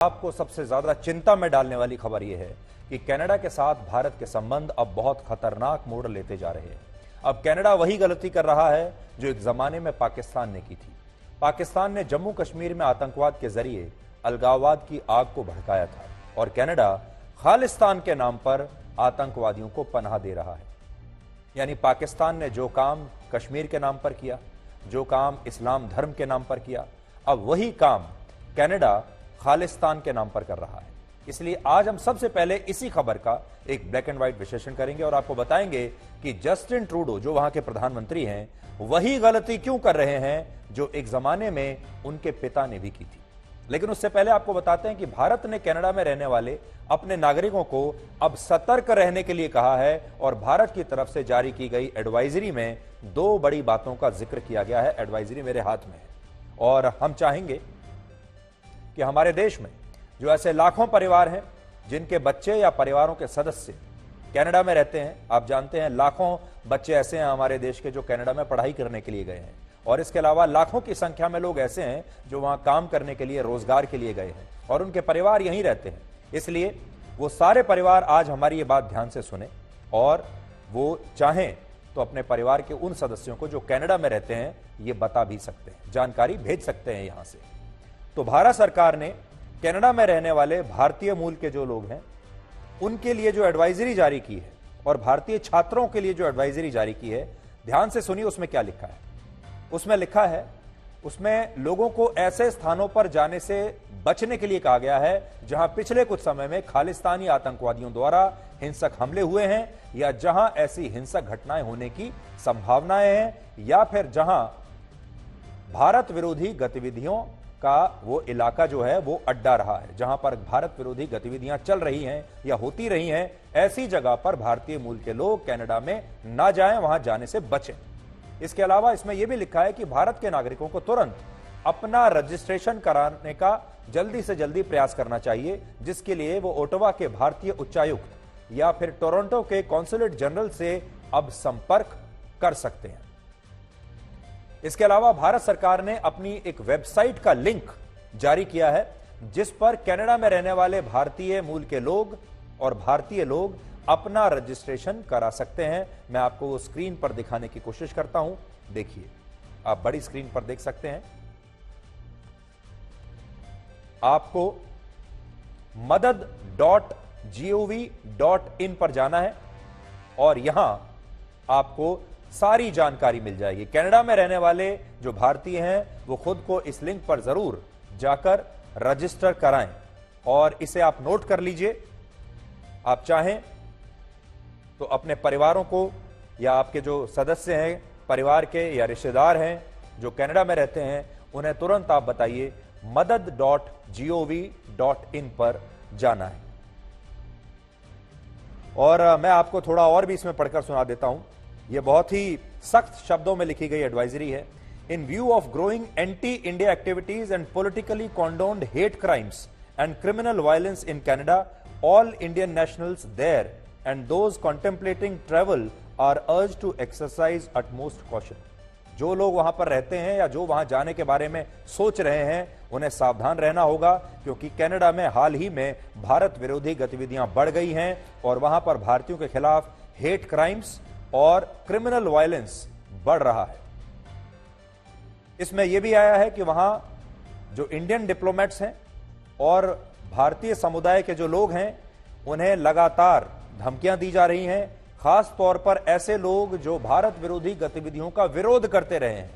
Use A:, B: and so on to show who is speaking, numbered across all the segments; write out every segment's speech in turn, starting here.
A: आपको सबसे ज्यादा चिंता में डालने वाली खबर यह है कि कनाडा के साथ भारत के संबंध अब बहुत खतरनाक मोड़ लेते जा रहे हैं। अब कनाडा वही गलती कर रहा है जो एक जमाने में पाकिस्तान ने की थी। पाकिस्तान ने जम्मू कश्मीर में आतंकवाद के जरिए अलगाववाद की आग को भड़काया था और कनाडा खालिस्तान के नाम पर आतंकवादियों को पनाह दे रहा है। यानी पाकिस्तान ने जो काम कश्मीर के नाम पर किया, जो काम इस्लाम धर्म के नाम पर किया, अब वही काम कनाडा खालिस्तान के नाम पर कर रहा है। इसलिए आज हम सबसे पहले इसी खबर का एक ब्लैक एंड व्हाइट विश्लेषण करेंगे और आपको बताएंगे कि जस्टिन ट्रूडो जो वहां के प्रधानमंत्री हैं वही गलती क्यों कर रहे हैं जो एक जमाने में उनके पिता ने भी की थी। लेकिन उससे पहले आपको बताते हैं कि भारत ने कनाडा में रहने वाले अपने नागरिकों को अब सतर्क रहने के लिए कहा है और भारत की तरफ से जारी की गई एडवाइजरी में दो बड़ी बातों का जिक्र किया गया है। एडवाइजरी मेरे हाथ में है और हम चाहेंगे कि हमारे देश में जो ऐसे लाखों परिवार हैं जिनके बच्चे या परिवारों के सदस्य कनाडा में रहते हैं, आप जानते हैं लाखों बच्चे ऐसे हैं हमारे देश के जो कनाडा में पढ़ाई करने के लिए गए हैं और इसके अलावा लाखों की संख्या में लोग ऐसे हैं जो वहां काम करने के लिए, रोजगार के लिए गए हैं और उनके परिवार यहीं रहते हैं। इसलिए वो सारे परिवार आज हमारी ये बात ध्यान से सुने और वो चाहें तो अपने परिवार के उन सदस्यों को जो कनाडा में रहते हैं ये बता भी सकते हैं, जानकारी भेज सकते हैं यहां से। तो भारत सरकार ने कनाडा में रहने वाले भारतीय मूल के जो लोग हैं उनके लिए जो एडवाइजरी जारी की है और भारतीय छात्रों के लिए जो एडवाइजरी जारी की है, ध्यान से सुनिए उसमें क्या लिखा है। उसमें लिखा है, उसमें लोगों को ऐसे स्थानों पर जाने से बचने के लिए कहा गया है जहां पिछले कुछ समय में खालिस्तानी आतंकवादियों द्वारा हिंसक हमले हुए हैं या जहां ऐसी हिंसक घटनाएं होने की संभावनाएं हैं या फिर जहां भारत विरोधी गतिविधियों का वो इलाका जो है वो अड्डा रहा है, जहां पर भारत विरोधी गतिविधियां चल रही हैं या होती रही हैं, ऐसी जगह पर भारतीय मूल के लोग कनाडा में ना जाएं, वहां जाने से बचें। इसके अलावा इसमें यह भी लिखा है कि भारत के नागरिकों को तुरंत अपना रजिस्ट्रेशन कराने का जल्दी से जल्दी प्रयास करना चाहिए, जिसके लिए वो ओटावा के भारतीय उच्चायुक्त या फिर टोरंटो के कॉन्सुलेट जनरल से अब संपर्क कर सकते हैं। इसके अलावा भारत सरकार ने अपनी एक वेबसाइट का लिंक जारी किया है जिस पर कनाडा में रहने वाले भारतीय मूल के लोग और भारतीय लोग अपना रजिस्ट्रेशन करा सकते हैं। मैं आपको वो स्क्रीन पर दिखाने की कोशिश करता हूं, देखिए आप बड़ी स्क्रीन पर देख सकते हैं। आपको madad.gov.in पर जाना है और यहां आपको सारी जानकारी मिल जाएगी। कनाडा में रहने वाले जो भारतीय हैं वो खुद को इस लिंक पर जरूर जाकर रजिस्टर कराएं और इसे आप नोट कर लीजिए। आप चाहें तो अपने परिवारों को या आपके जो सदस्य हैं परिवार के या रिश्तेदार हैं जो कनाडा में रहते हैं उन्हें तुरंत आप बताइए madad.gov.in पर जाना है। और मैं आपको थोड़ा और भी इसमें पढ़कर सुना देता हूं। यह बहुत ही सख्त शब्दों में लिखी गई एडवाइजरी है। In view of growing anti India activities and politically condoned hate crimes and criminal violence in Canada, all Indian nationals there and those contemplating travel are urged to exercise utmost caution। जो लोग वहां पर रहते हैं या जो वहां जाने के बारे में सोच रहे हैं उन्हें सावधान रहना होगा, क्योंकि कनाडा में हाल ही में भारत विरोधी गतिविधियां बढ़ गई हैं और वहां पर भारतीयों के खिलाफ हेट क्राइम्स और क्रिमिनल वायलेंस बढ़ रहा है। इसमें यह भी आया है कि वहां जो इंडियन डिप्लोमेट्स हैं और भारतीय समुदाय के जो लोग हैं उन्हें लगातार धमकियां दी जा रही हैं, खास तौर पर ऐसे लोग जो भारत विरोधी गतिविधियों का विरोध करते रहे हैं,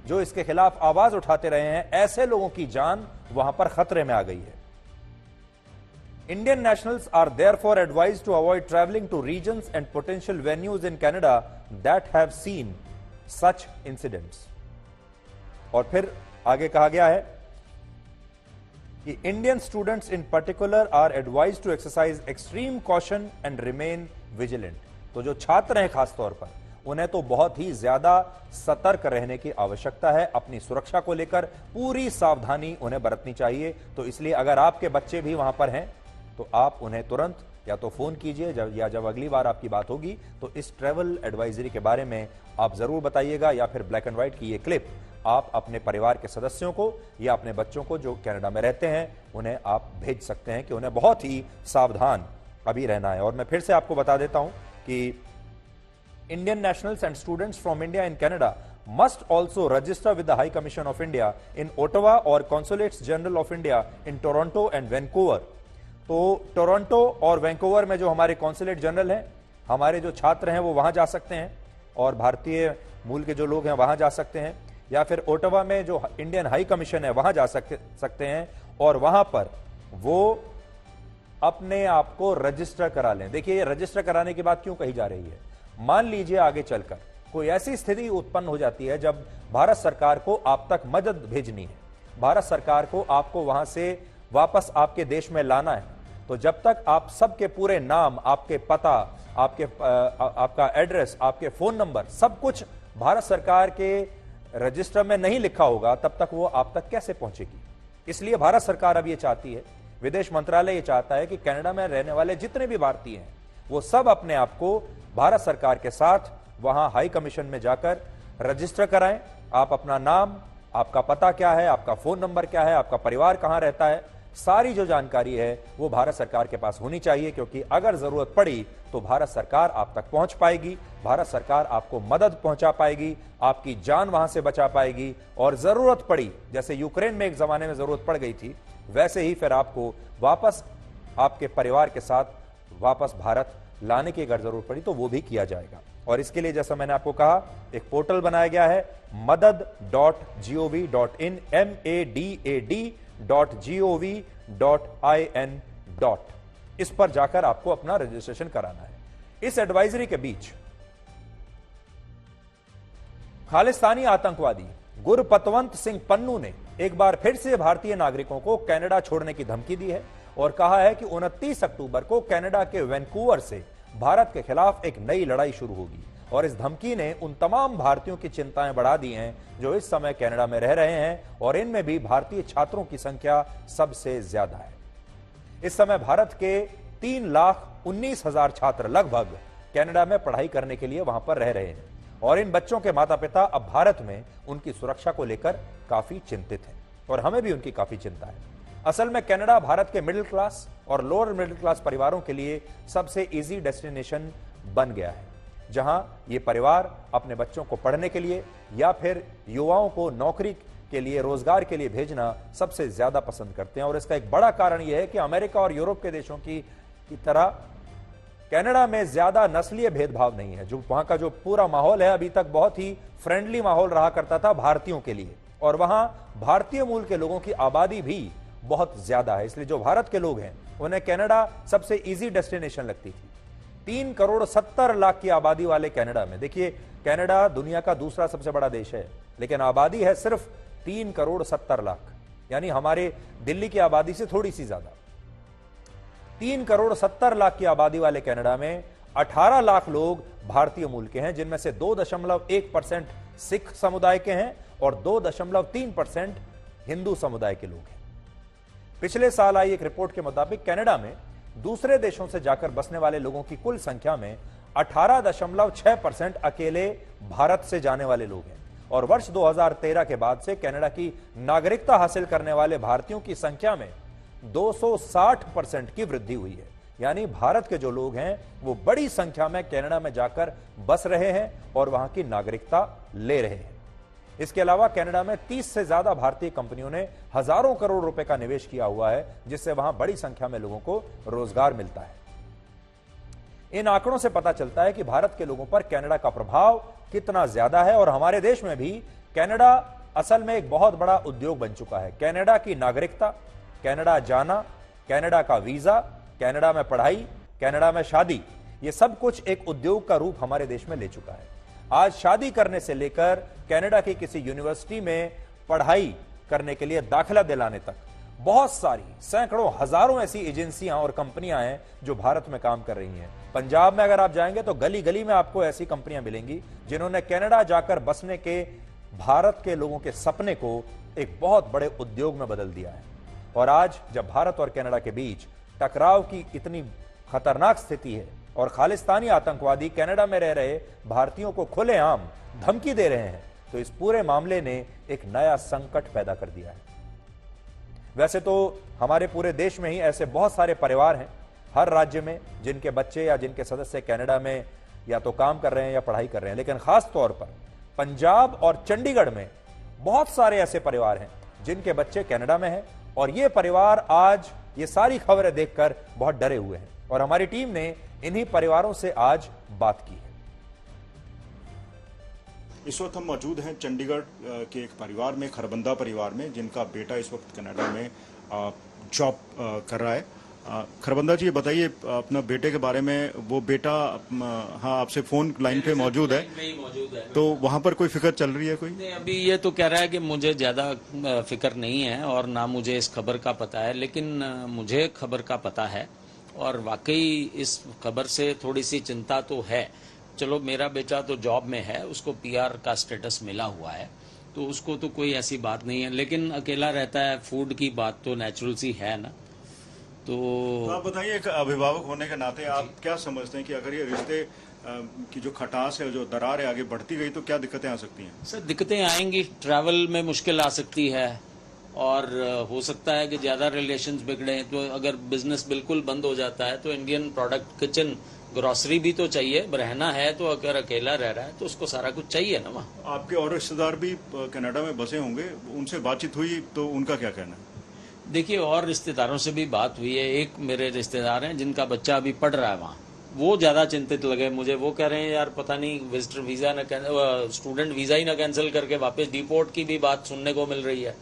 A: जो इसके खिलाफ आवाज उठाते रहे हैं, ऐसे लोगों की जान वहां पर खतरे में आ गई है। Indian nationals are therefore advised to avoid travelling to regions and potential venues in Canada that have seen such incidents. और फिर आगे कहा गया है कि Indian students in particular are advised to exercise extreme caution and remain vigilant. तो जो छात्र हैं खास तौर पर उन्हें तो बहुत ही ज्यादा सतर्क रहने की आवश्यकता है, अपनी सुरक्षा को लेकर पूरी सावधानी उन्हें बरतनी चाहिए। तो इसलिए अगर आपके बच्चे भी वहां पर हैं तो आप उन्हें तुरंत या तो फोन कीजिए या जब अगली बार आपकी बात होगी तो इस ट्रैवल एडवाइजरी के बारे में आप जरूर बताइएगा या फिर ब्लैक एंड व्हाइट की ये क्लिप आप अपने परिवार के सदस्यों को या अपने बच्चों को जो कनाडा में रहते हैं उन्हें आप भेज सकते हैं कि उन्हें बहुत ही सावधान अभी रहना है। और मैं फिर से आपको बता देता हूं कि Indian nationals and students from India in Canada must also register with the High Commission of India in Ottawa और Consulates General of India in Toronto and Vancouver। तो टोरंटो और वैंकूवर में जो हमारे कॉन्सुलेट जनरल हैं, हमारे जो छात्र हैं वो वहां जा सकते हैं और भारतीय मूल के जो लोग हैं वहां जा सकते हैं, या फिर ओटावा में जो इंडियन हाई कमीशन है वहां जा सकते हैं और वहां पर वो अपने आप को रजिस्टर करा लें। देखिए, ये रजिस्टर कराने की बात क्यों कही जा रही है? मान लीजिए आगे चलकर कोई ऐसी स्थिति उत्पन्न हो जाती है जब भारत सरकार को आप तक मदद भेजनी है, भारत सरकार को आपको वहां से वापस आपके देश में लाना है, तो जब तक आप सबके पूरे नाम, आपके पता, आपका एड्रेस, आपके फोन नंबर, सब कुछ भारत सरकार के रजिस्टर में नहीं लिखा होगा, तब तक वो आप तक कैसे पहुंचेगी? इसलिए भारत सरकार अब ये चाहती है, विदेश मंत्रालय ये चाहता है कि कनाडा में रहने वाले जितने भी भारतीय हैं वो सब अपने आप को भारत सरकार के साथ वहां हाई कमीशन में जाकर रजिस्टर कराएं। आप अपना नाम, आपका पता क्या है, आपका फोन नंबर क्या है, आपका परिवार कहां रहता है, सारी जो जानकारी है वो भारत सरकार के पास होनी चाहिए, क्योंकि अगर जरूरत पड़ी तो भारत सरकार आप तक पहुंच पाएगी, भारत सरकार आपको मदद पहुंचा पाएगी, आपकी जान वहां से बचा पाएगी, और जरूरत पड़ी, जैसे यूक्रेन में एक जमाने में जरूरत पड़ गई थी, वैसे ही फिर आपको वापस आपके परिवार के साथ वापस भारत लाने की अगर जरूरत पड़ी तो वो भी किया जाएगा। और इसके लिए जैसा मैंने आपको कहा, एक पोर्टल बनाया गया है madad.gov.in, madad.gov.in। इस पर जाकर आपको अपना रजिस्ट्रेशन कराना है। इस एडवाइजरी के बीच खालिस्तानी आतंकवादी गुरपतवंत सिंह पन्नू ने एक बार फिर से भारतीय नागरिकों को कनाडा छोड़ने की धमकी दी है और कहा है कि 29 अक्टूबर को कनाडा के वैंकूवर से भारत के खिलाफ एक नई लड़ाई शुरू होगी। और इस धमकी ने उन तमाम भारतीयों की चिंताएं बढ़ा दी हैं जो इस समय कनाडा में रह रहे हैं, और इनमें भी भारतीय छात्रों की संख्या सबसे ज्यादा है। इस समय भारत के 3,19,000 छात्र लगभग कनाडा में पढ़ाई करने के लिए वहां पर रह रहे हैं, और इन बच्चों के माता पिता अब भारत में उनकी सुरक्षा को लेकर काफी चिंतित हैं, और हमें भी उनकी काफी चिंता है। असल में कनाडा भारत के मिडिल क्लास और लोअर मिडिल क्लास परिवारों के लिए सबसे इजी डेस्टिनेशन बन गया है, जहां ये परिवार अपने बच्चों को पढ़ने के लिए या फिर युवाओं को नौकरी के लिए, रोजगार के लिए भेजना सबसे ज्यादा पसंद करते हैं। और इसका एक बड़ा कारण यह है कि अमेरिका और यूरोप के देशों की तरह कनाडा में ज्यादा नस्लीय भेदभाव नहीं है। जो वहां का जो पूरा माहौल है अभी तक बहुत ही फ्रेंडली माहौल रहा करता था भारतीयों के लिए, और वहां भारतीय मूल के लोगों की आबादी भी बहुत ज्यादा है। इसलिए जो भारत के लोग हैं उन्हें कनाडा सबसे इजी डेस्टिनेशन लगती थी। 3,70,00,000 की आबादी वाले कनाडा में, देखिए कनाडा दुनिया का दूसरा सबसे बड़ा देश है, लेकिन आबादी है सिर्फ 3,70,00,000, यानी हमारे दिल्ली की आबादी से थोड़ी सी ज्यादा। 3,70,00,000 की आबादी वाले कनाडा में 18 लाख लोग भारतीय मूल के हैं, जिनमें से 2.1% सिख समुदाय के हैं और 2.3% हिंदू समुदाय के लोग हैं। पिछले साल आई एक रिपोर्ट के मुताबिक कनाडा में दूसरे देशों से जाकर बसने वाले लोगों की कुल संख्या में 18.6% अकेले भारत से जाने वाले लोग हैं, और वर्ष 2013 के बाद से कनाडा की नागरिकता हासिल करने वाले भारतीयों की संख्या में 260% की वृद्धि हुई है। यानी भारत के जो लोग हैं वो बड़ी संख्या में कनाडा में जाकर बस रहे हैं और वहां की नागरिकता ले रहे हैं। इसके अलावा कनाडा में 30 से ज्यादा भारतीय कंपनियों ने हजारों करोड़ रुपए का निवेश किया हुआ है, जिससे वहां बड़ी संख्या में लोगों को रोजगार मिलता है। इन आंकड़ों से पता चलता है कि भारत के लोगों पर कनाडा का प्रभाव कितना ज्यादा है, और हमारे देश में भी कनाडा असल में एक बहुत बड़ा उद्योग बन चुका है। कनाडा की नागरिकता, कनाडा जाना, कनाडा का वीजा, कनाडा में पढ़ाई, कनाडा में शादी, ये सब कुछ एक उद्योग का रूप हमारे देश में ले चुका है। आज शादी करने से लेकर कनाडा की किसी यूनिवर्सिटी में पढ़ाई करने के लिए दाखिला दिलाने तक बहुत सारी, सैकड़ों, हजारों ऐसी एजेंसियां और कंपनियां हैं जो भारत में काम कर रही हैं। पंजाब में अगर आप जाएंगे तो गली गली में आपको ऐसी कंपनियां मिलेंगी जिन्होंने कनाडा जाकर बसने के भारत के लोगों के सपने को एक बहुत बड़े उद्योग में बदल दिया है। और आज जब भारत और कनाडा के बीच टकराव की इतनी खतरनाक स्थिति है और खालिस्तानी आतंकवादी कनाडा में रह रहे भारतीयों को खुलेआम धमकी दे रहे हैं, तो इस पूरे मामले ने एक नया संकट पैदा कर दिया है। वैसे तो हमारे पूरे देश में ही ऐसे बहुत सारे परिवार हैं, हर राज्य में, जिनके बच्चे या जिनके सदस्य कनाडा में या तो काम कर रहे हैं या पढ़ाई कर रहे हैं, लेकिन खास तौर पर पंजाब और चंडीगढ़ में बहुत सारे ऐसे परिवार हैं जिनके बच्चे कनाडा में हैं और ये परिवार आज ये सारी खबरें देखकर बहुत डरे हुए हैं और हमारी टीम ने इन्हीं परिवारों से आज बात की है।
B: इस वक्त हम मौजूद हैं चंडीगढ़ के एक परिवार में, खरबंदा परिवार में, जिनका बेटा इस वक्त कनाडा में जॉब कर रहा है। खरबंदा जी, ये बताइए अपना बेटे के बारे में। वो बेटा हाँ आपसे फोन लाइन पे मौजूद है, तो वहाँ पर कोई फिक्र चल रही है कोई?
C: नहीं, अभी ये तो कह रहा है कि मुझे ज्यादा फिक्र नहीं है और ना मुझे इस खबर का पता है, लेकिन मुझे खबर का पता है और वाकई इस खबर से थोड़ी सी चिंता तो है। चलो, मेरा बेटा तो जॉब में है, उसको पीआर का स्टेटस मिला हुआ है, तो उसको तो कोई ऐसी बात नहीं है, लेकिन अकेला रहता है, फूड की बात तो नेचुरल सी है ना। तो
B: आप बताइए, एक अभिभावक होने के नाते आप क्या समझते हैं कि अगर ये रिश्ते की जो खटास है, जो दरार है, आगे बढ़ती गई तो क्या दिक्कतें आ सकती हैं?
C: सर, दिक्कतें आएंगी, ट्रैवल में मुश्किल आ सकती है और हो सकता है कि ज्यादा रिलेशंस बिगड़े। तो अगर बिजनेस बिल्कुल बंद हो जाता है तो इंडियन प्रोडक्ट, किचन, ग्रोसरी भी तो चाहिए, रहना है तो अगर अकेला रह रहा है तो उसको सारा कुछ चाहिए ना वहाँ।
B: आपके और रिश्तेदार भी कनाडा में बसे होंगे, उनसे बातचीत हुई तो उनका क्या कहना है?
C: देखिए, और रिश्तेदारों से भी बात हुई है। एक मेरे रिश्तेदार हैं जिनका बच्चा अभी पढ़ रहा है वहाँ, वो ज्यादा चिंतित लगे मुझे। वो कह रहे हैं यार पता नहीं विजिटर वीजा ना, स्टूडेंट वीजा ही ना कैंसिल करके वापस डिपोर्ट की भी बात सुनने को मिल रही है।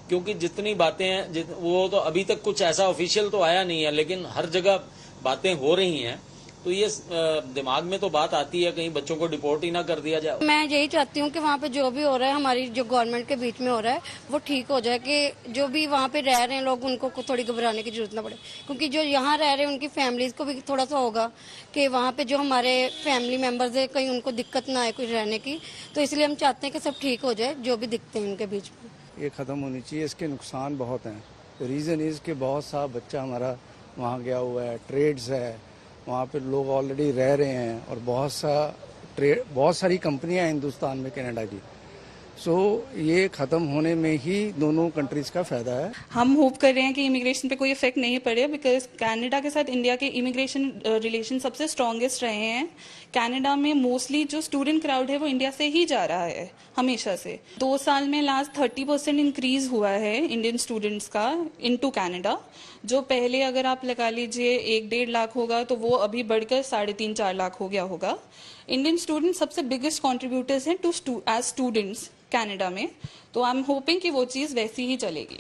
C: क्योंकि जितनी बातें हैं वो तो अभी तक कुछ ऐसा ऑफिशियल तो आया नहीं है, लेकिन हर जगह बातें हो रही हैं, तो ये दिमाग में तो बात आती है कहीं बच्चों को डिपोर्ट ही ना कर दिया जाए।
D: मैं यही चाहती हूँ कि वहाँ पे जो भी हो रहा है, हमारी जो गवर्नमेंट के बीच में हो रहा है, वो ठीक हो जाए, कि जो भी वहाँ पे रह रहे हैं लोग, उनको थोड़ी घबराने की जरूरत ना पड़े। क्योंकि जो यहाँ रह रहे हैं उनकी फैमिलीज को भी थोड़ा सा होगा कि वहाँ पे जो हमारे फैमिली मेम्बर्स है, कहीं उनको दिक्कत ना आए कोई रहने की। तो इसलिए हम चाहते हैं कि सब ठीक हो जाए, जो भी दिक्कतें हैं उनके बीच में।
E: ये ख़त्म होनी चाहिए। इसके नुकसान बहुत हैं। रीज़न इज़ कि बहुत सा बच्चा हमारा वहाँ गया हुआ है, ट्रेड्स है, वहाँ पे लोग ऑलरेडी रह रहे हैं और बहुत सारी कंपनियां हैं हिंदुस्तान में, कनाडा की। सो ये ख़त्म होने में ही दोनों कंट्रीज़ का फ़ायदा है।
F: हम होप कर रहे हैं कि इमिग्रेशन पे कोई इफेक्ट नहीं पड़े, बिकॉज कनाडा के साथ इंडिया के इमिग्रेशन रिलेशन सबसे स्ट्रॉन्गेस्ट रहे हैं। कनाडा में मोस्टली जो स्टूडेंट क्राउड है वो इंडिया से ही जा रहा है हमेशा से। 2 साल में लास्ट 30% इंक्रीज हुआ है इंडियन स्टूडेंट्स का इनटू कनाडा। जो पहले अगर आप लगा लीजिए 1-1.5 लाख होगा, तो वो अभी बढ़कर 3.5-4 लाख हो गया होगा। इंडियन स्टूडेंट्स सबसे बिगेस्ट कॉन्ट्रीब्यूटर्स हैं एज स्टूडेंट्स कनाडा में। तो आई एम होपिंग कि वो चीज़ वैसी ही चलेगी।